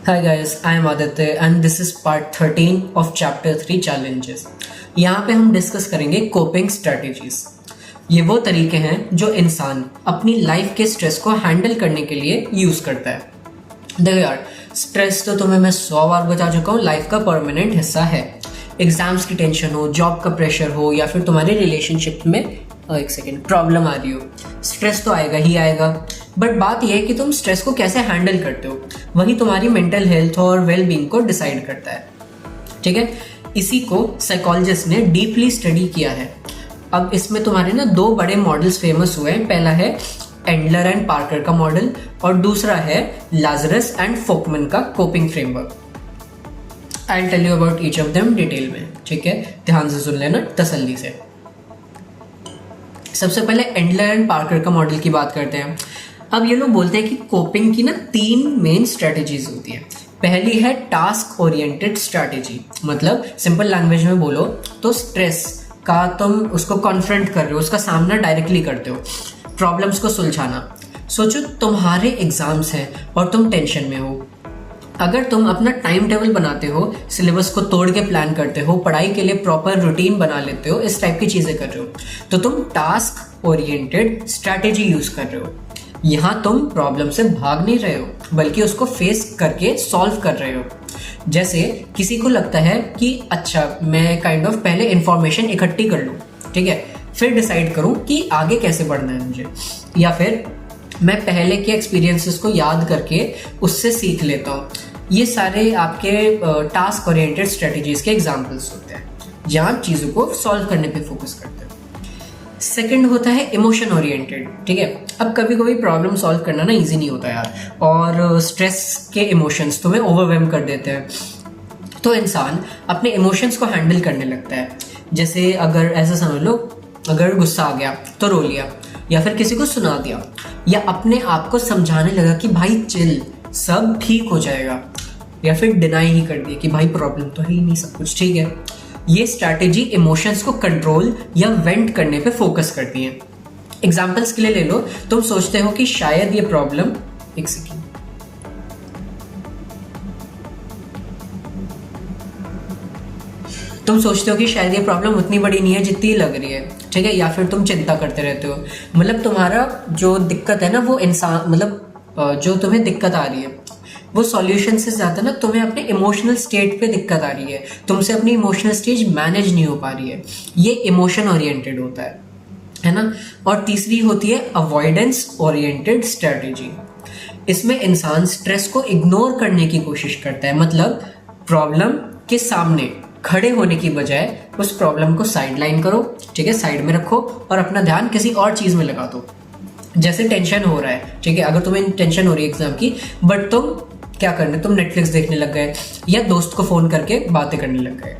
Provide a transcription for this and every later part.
Hi guys, I am Aditya and this is part 13 of chapter 3 challenges. यहाँ पे हम discuss करेंगे coping strategies. ये वो तरीके हैं जो इंसान अपनी लाइफ के स्ट्रेस को हैंडल करने के लिए यूज करता है। देखो यार, स्ट्रेस तो तुम्हें मैं 100 बार बता चुका हूँ, लाइफ का परमानेंट हिस्सा है। एग्जाम्स की टेंशन हो, जॉब का प्रेशर हो या फिर तुम्हारे रिलेशनशिप में एक सेकेंड प्रॉब्लम आ रही हो, स्ट्रेस तो आएगा ही आएगा। बट बात यह है कि तुम स्ट्रेस को कैसे हैंडल करते हो, वही तुम्हारी मेंटल हेल्थ और वेल बीइंग को डिसाइड करता है। ठीक है, इसी को साइकोलॉजिस्ट ने डीपली स्टडी किया है। अब इसमें तुम्हारे ना दो बड़े मॉडल्स फेमस हुए हैं। पहला है एंडलर एंड पार्कर का मॉडल और दूसरा है लाजरस एंड फोकमैन का coping framework. I will tell you about each of them detail में। ठीक है, ध्यान से सुन लेना, तसल्ली से। सबसे पहले एंडलर एंड पार्कर का मॉडल की बात करते हैं। अब ये लोग बोलते हैं कि कोपिंग की ना 3 मेन स्ट्रेटजीज होती है। पहली है टास्क ओरिएंटेड स्ट्रेटजी, मतलब सिंपल लैंग्वेज में बोलो तो स्ट्रेस का तुम उसको कॉन्फ्रंट कर रहे हो, उसका सामना डायरेक्टली करते हो, प्रॉब्लम्स को सुलझाना। सोचो तुम्हारे एग्जाम्स हैं और तुम टेंशन में हो। अगर तुम अपना टाइम टेबल बनाते हो, सिलेबस को तोड़ के प्लान करते हो, पढ़ाई के लिए प्रॉपर रूटीन बना लेते हो, इस टाइप की चीजें कर रहे हो, तो तुम टास्क ओरिएंटेड स्ट्रैटेजी यूज कर रहे हो। यहाँ तुम प्रॉब्लम से भाग नहीं रहे हो, बल्कि उसको फेस करके सॉल्व कर रहे हो। जैसे किसी को लगता है कि अच्छा मैं काइंड ऑफ पहले इंफॉर्मेशन इकट्ठी कर लूँ, ठीक है, फिर डिसाइड करूँ कि आगे कैसे बढ़ना है मुझे, या फिर मैं पहले के एक्सपीरियंसेस को याद करके उससे सीख लेता हूँ। ये सारे आपके टास्क ओरिएंटेड स्ट्रेटजीज के एग्जांपल्स होते हैं, जहाँ आप चीज़ों को सॉल्व करने पे फोकस करते हो। सेकंड होता है इमोशन ओरिएंटेड। ठीक है, अब कभी कभी प्रॉब्लम सॉल्व करना ना इजी नहीं होता यार, और स्ट्रेस के इमोशंस तुम्हें ओवरवेलम कर देते हैं, तो इंसान अपने इमोशंस को हैंडल करने लगता है। जैसे अगर ऐसा समझ लो, अगर गुस्सा आ गया तो रो लिया, या फिर किसी को सुना दिया, या अपने आप को समझाने लगा कि भाई चिल, सब ठीक हो जाएगा, या फिर डिनाई ही कर दिया कि भाई प्रॉब्लम तो है ही नहीं, सब कुछ ठीक है। ये स्ट्रैटेजी इमोशंस को कंट्रोल या वेंट करने पे फोकस करती है। एग्जांपल्स के लिए ले लो, तुम सोचते हो कि शायद ये प्रॉब्लम एक सेकेंड तुम सोचते हो कि शायद ये प्रॉब्लम उतनी बड़ी नहीं है जितनी लग रही है, ठीक है, या फिर तुम चिंता करते रहते हो। मतलब तुम्हारा जो दिक्कत है ना, वो इंसान मतलब जो तुम्हें दिक्कत आ रही है वो सॉल्यूशन से ज़्यादा ना तुम्हें अपने इमोशनल स्टेट पे दिक्कत आ रही है, तुमसे अपनी इमोशनल स्टेज मैनेज नहीं हो पा रही है। ये इमोशन ओरिएंटेड होता है ना। और तीसरी होती है अवॉइडेंस ओरिएंटेड स्ट्रेटजी। इसमें इंसान स्ट्रेस को इग्नोर करने की कोशिश करता है, मतलब प्रॉब्लम के सामने खड़े होने की बजाय उस प्रॉब्लम को साइड लाइन करो, ठीक है, साइड में रखो और अपना ध्यान किसी और चीज़ में लगा दो। जैसे टेंशन हो रहा है, ठीक है, अगर तुम्हें टेंशन हो रही है एग्जाम की, बट तुम क्या करने, तुम नेटफ्लिक्स देखने लग गए या दोस्त को फोन करके बातें करने लग गए।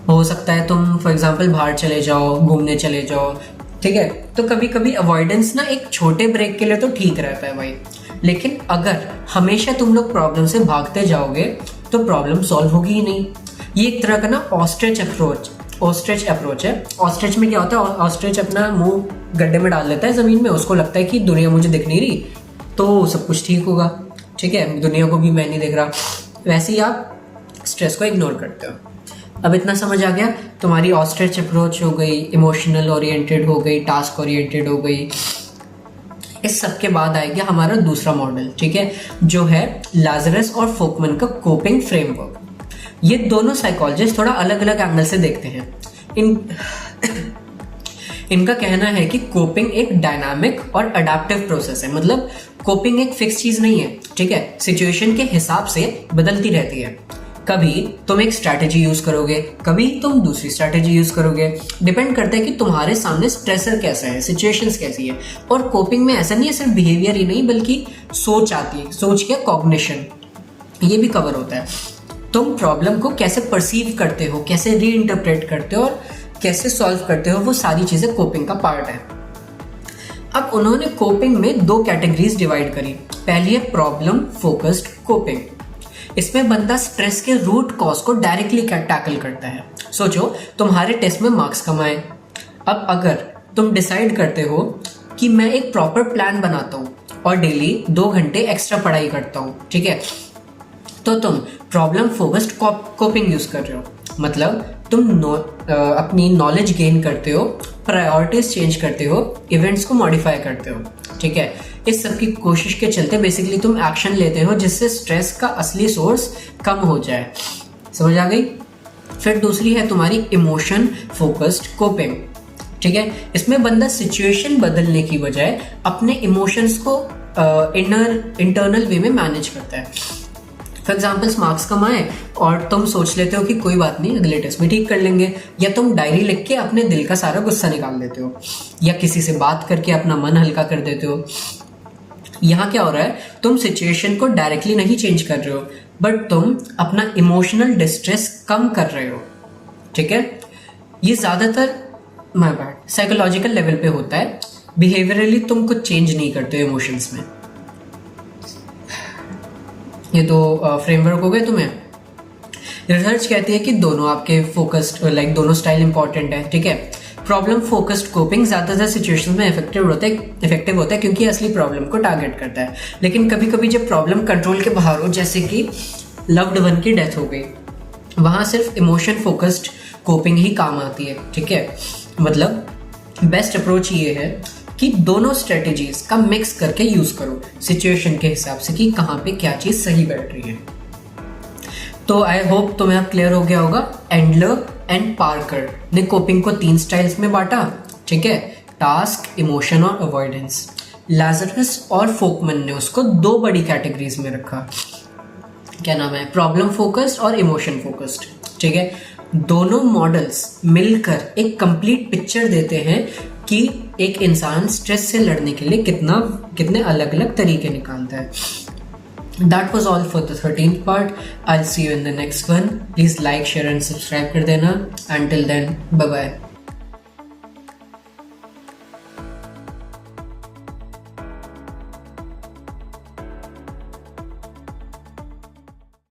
हो सकता है तुम फॉर एग्जांपल बाहर चले जाओ, घूमने चले जाओ, ठीक है। तो कभी कभी अवॉइडेंस ना एक छोटे ब्रेक के लिए तो ठीक रहता है भाई, लेकिन अगर हमेशा तुम लोग प्रॉब्लम से भागते जाओगे तो प्रॉब्लम सॉल्व होगी ही नहीं। ये एक तरह का ना ऑस्ट्रिच अप्रोच है। ऑस्ट्रिच में क्या होता है, ऑस्ट्रिच अपना मुंह गड्ढे में डाल लेता है जमीन में, उसको लगता है कि दुनिया मुझे दिख नहीं रही तो सब कुछ ठीक होगा, ठीक है, दुनिया को भी मैं नहीं देख रहा। वैसे ही आप स्ट्रेस को इग्नोर करते हो। अब इतना समझ आ गया, तुम्हारी ऑस्ट्रिच अप्रोच हो गई, इमोशनल ओरिएंटेड हो गई, टास्क ओरिएंटेड हो गई। इस सब के बाद आएगा हमारा दूसरा मॉडल, ठीक है, जो है लाजरस और फोकमैन का कोपिंग फ्रेमवर्क। ये दोनों साइकोलॉजिस्ट थोड़ा अलग अलग एंगल से देखते हैं। इनका कहना है कि कोपिंग एक डायनामिक और अडेप्टिव प्रोसेस है, मतलब कोपिंग एक फिक्स चीज नहीं है, ठीक है, सिचुएशन के हिसाब से बदलती रहती है। कभी तुम एक स्ट्रैटेजी यूज करोगे, कभी तुम दूसरी स्ट्रैटेजी यूज करोगे, डिपेंड करता है कि तुम्हारे सामने स्ट्रेसर कैसा है, सिचुएशंस कैसी है। और कोपिंग में ऐसा नहीं है सिर्फ बिहेवियर ही नहीं, बल्कि सोच आती है, सोच के कॉग्निशन, ये भी कवर होता है। तुम प्रॉब्लम को कैसे परसीव करते हो, कैसे री इंटरप्रेट करते हो और कैसे सॉल्व करते हो, वो सारी चीजें कोपिंग का पार्ट है। अब उन्होंने कोपिंग में 2 कैटेगरीज डिवाइड करी। पहली है प्रॉब्लम फोकस्ड कोपिंग। इसमें बंदा स्ट्रेस के रूट कॉज को डायरेक्टली टैकल करता है। सोचो तुम्हारे टेस्ट में मार्क्स कम आए। अब अगर तुम डिसाइड करते हो कि मैं एक प्रॉपर प्लान बनाता हूँ और डेली 2 घंटे एक्स्ट्रा पढ़ाई करता हूँ, ठीक है, तो तुम प्रॉब्लम फोकस्ड कोपिंग यूज कर रहे हो, मतलब तुम अपनी नॉलेज गेन करते हो, प्रायोरिटीज चेंज करते हो, इवेंट्स को मॉडिफाई करते हो, ठीक है। इस सब की कोशिश के चलते बेसिकली तुम एक्शन लेते हो जिससे स्ट्रेस का असली सोर्स कम हो जाए। समझ आ गई? फिर दूसरी है तुम्हारी इमोशन फोकस्ड कोपिंग, ठीक है। इसमें बंदा सिचुएशन बदलने की बजाय अपने इमोशंस को इंटरनल वे में मैनेज करता है। फॉर एग्जाम्पल्स, मार्क्स कम आए और तुम सोच लेते हो कि कोई बात नहीं, अगले टेस्ट में ठीक कर लेंगे, या तुम डायरी लिख के अपने दिल का सारा गुस्सा निकाल देते हो, या किसी से बात करके अपना मन हल्का कर देते हो। यहाँ क्या हो रहा है, तुम सिचुएशन को डायरेक्टली नहीं चेंज कर रहे हो, बट तुम अपना इमोशनल डिस्ट्रेस कम कर रहे हो, ठीक है। ये ज्यादातर साइकोलॉजिकल लेवल पे होता है, बिहेवियरली तुम कुछ चेंज नहीं करते हो इमोशंस में। ये तो फ्रेमवर्क हो गए तुम्हें। रिसर्च कहती है कि दोनों आपके फोकस्ड दोनों स्टाइल इंपॉर्टेंट है, ठीक है। प्रॉब्लम फोकस्ड कोपिंग ज्यादातर सिचुएशंस में इफेक्टिव होता है क्योंकि असली प्रॉब्लम को टारगेट करता है। लेकिन कभी कभी जब प्रॉब्लम कंट्रोल के बाहर हो, जैसे कि लव्ड वन की डेथ हो गई, वहां सिर्फ इमोशन फोकस्ड कोपिंग ही काम आती है, ठीक है। मतलब बेस्ट अप्रोच ये है कि दोनों स्ट्रेटेजीज का मिक्स करके यूज करो सिचुएशन के हिसाब से कि कहाँ पे क्या चीज सही बैठ रही है। तो आई होप तुम्हें अब क्लियर हो गया होगा। एंडलर एंड पार्कर ने कोपिंग को 3 स्टाइल्स में बांटा, ठीक है, टास्क, इमोशन और अवॉइडेंस। लाजरस और फोकमैन ने उसको 2 बड़ी कैटेगरीज में रखा, क्या नाम है, प्रॉब्लम फोकस्ड और इमोशन फोकस्ड, ठीक है। दोनों मॉडल्स मिलकर एक कंप्लीट पिक्चर देते हैं कि एक इंसान स्ट्रेस से लड़ने के लिए कितने अलग अलग तरीके निकालता है। That was all for the 13th part. I'll see you in the next one. Please like, share and subscribe कर देना. Until then, bye bye.